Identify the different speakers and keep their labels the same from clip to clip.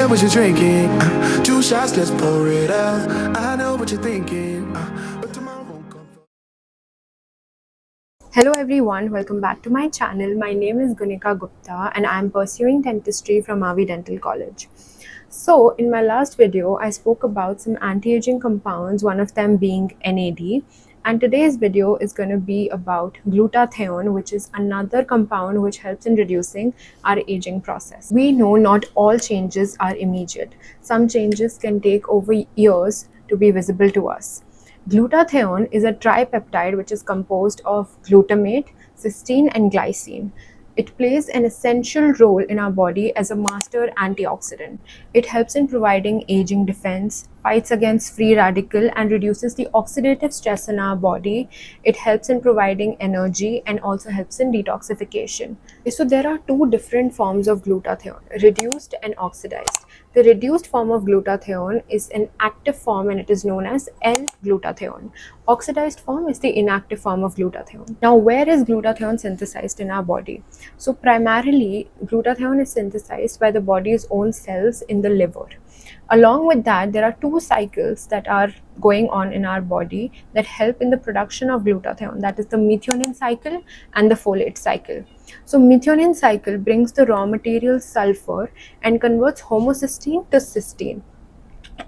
Speaker 1: what you're drinking. 2 shots, let's pour it out. I know what you're thinking, but tomorrow won't come.
Speaker 2: Hello everyone, welcome back to my channel. My name is Gunika Gupta and I am pursuing dentistry from Avi Dental College. So in my last video, I spoke about some anti-aging compounds, one of them being NAD. And today's video is going to be about glutathione, which is another compound which helps in reducing our aging process. We know not all changes are immediate. Some changes can take over years to be visible to us. Glutathione is a tripeptide which is composed of glutamate, cysteine, and glycine. It plays an essential role in our body as a master antioxidant. It helps in providing aging defense, fights against free radical, and reduces the oxidative stress in our body. It helps in providing energy and also helps in detoxification. So there are two different forms of glutathione, reduced and oxidized. The reduced form of glutathione is an active form and it is known as L-glutathione. Oxidized form is the inactive form of glutathione. Now, where is glutathione synthesized in our body? So primarily, glutathione is synthesized by the body's own cells in the liver. Along with that, there are two cycles that are going on in our body that help in the production of glutathione. That is the methionine cycle and the folate cycle. So methionine cycle brings the raw material sulfur and converts homocysteine to cysteine.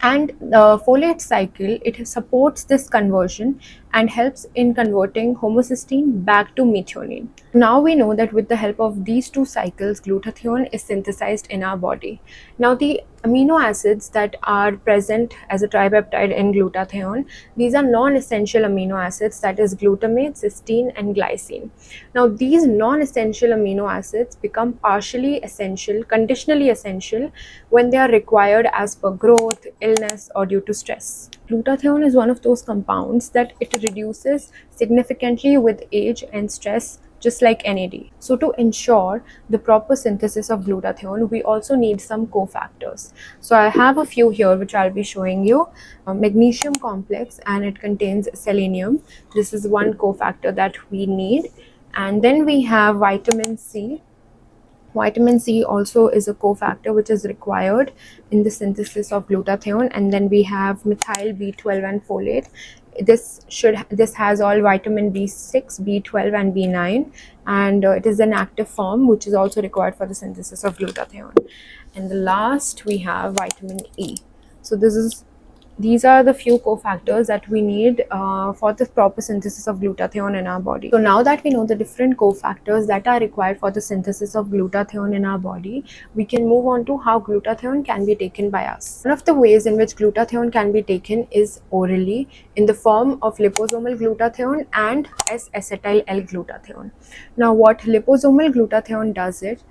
Speaker 2: And the folate cycle, it supports this conversion and helps in converting homocysteine back to methionine. Now we know that with the help of these two cycles, glutathione is synthesized in our body. Now the amino acids that are present as a tripeptide in glutathione, these are non-essential amino acids, that is glutamate, cysteine, and glycine. Now these non-essential amino acids become partially essential, conditionally essential, when they are required as per growth, illness, or due to stress. Glutathione is one of those compounds that it reduces significantly with age and stress, just like NAD. So to ensure the proper synthesis of glutathione, we also need some cofactors. So I have a few here which I'll be showing you. Magnesium complex, and it contains selenium. This is one cofactor that we need. And then we have vitamin C. Vitamin C also is a cofactor which is required in the synthesis of glutathione. And then we have methyl B12 and folate. This has all vitamin B6, B12, and B9, and it is an active form which is also required for the synthesis of glutathione. And the last, we have vitamin E. So these are the few cofactors that we need for the proper synthesis of glutathione in our body. So now that we know the different cofactors that are required for the synthesis of glutathione in our body, we can move on to how glutathione can be taken by us. One of the ways in which glutathione can be taken is orally in the form of liposomal glutathione and S-acetyl L-glutathione. Now what liposomal glutathione does it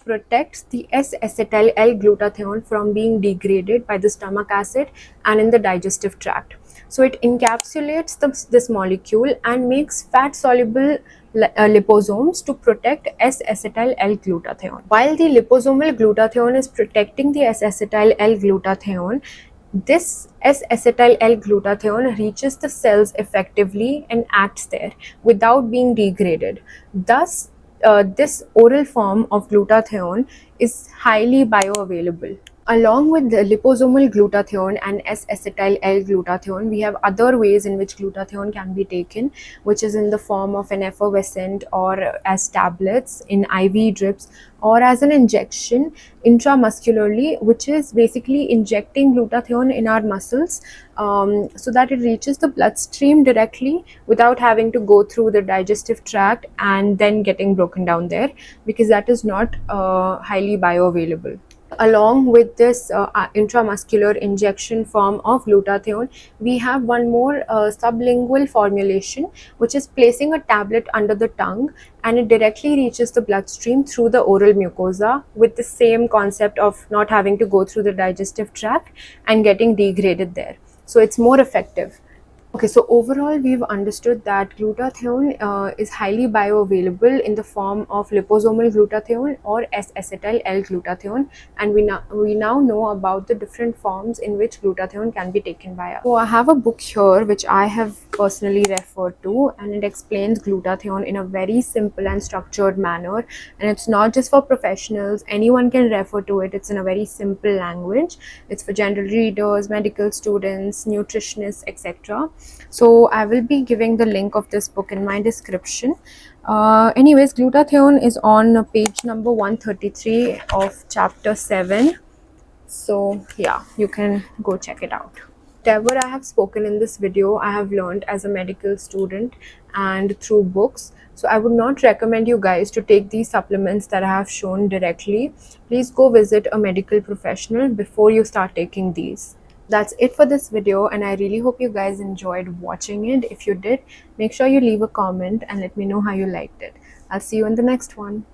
Speaker 2: protects the S-acetyl L-glutathione from being degraded by the stomach acid and in the digestive tract. So it encapsulates this molecule and makes fat-soluble liposomes to protect S-acetyl L-glutathione. While the liposomal glutathione is protecting the S-acetyl L-glutathione, this S-acetyl L-glutathione reaches the cells effectively and acts there without being degraded. Thus, this oral form of glutathione is highly bioavailable. Along with the liposomal glutathione and S-acetyl L-glutathione, we have other ways in which glutathione can be taken, which is in the form of an effervescent or as tablets, in IV drips, or as an injection intramuscularly, which is basically injecting glutathione in our muscles so that it reaches the bloodstream directly without having to go through the digestive tract and then getting broken down there, because that is not highly bioavailable. Along with this intramuscular injection form of glutathione, we have one more sublingual formulation, which is placing a tablet under the tongue, and it directly reaches the bloodstream through the oral mucosa, with the same concept of not having to go through the digestive tract and getting degraded there. So it's more effective. Okay, so overall, we've understood that glutathione is highly bioavailable in the form of liposomal glutathione or S-acetyl L-glutathione, and we now know about the different forms in which glutathione can be taken by us. So I have a book here which I have personally referred to, and it explains glutathione in a very simple and structured manner, and it's not just for professionals. Anyone can refer to it. It's in a very simple language. It's for general readers, medical students, nutritionists, etc. So I will be giving the link of this book in my description. Anyways, glutathione is on page number 133 of chapter 7. So yeah, you can go check it out. Whatever I have spoken in this video, I have learned as a medical student and through books. So I would not recommend you guys to take these supplements that I have shown directly. Please go visit a medical professional before you start taking these. That's it for this video, and I really hope you guys enjoyed watching it. If you did, make sure you leave a comment and let me know how you liked it. I'll see you in the next one.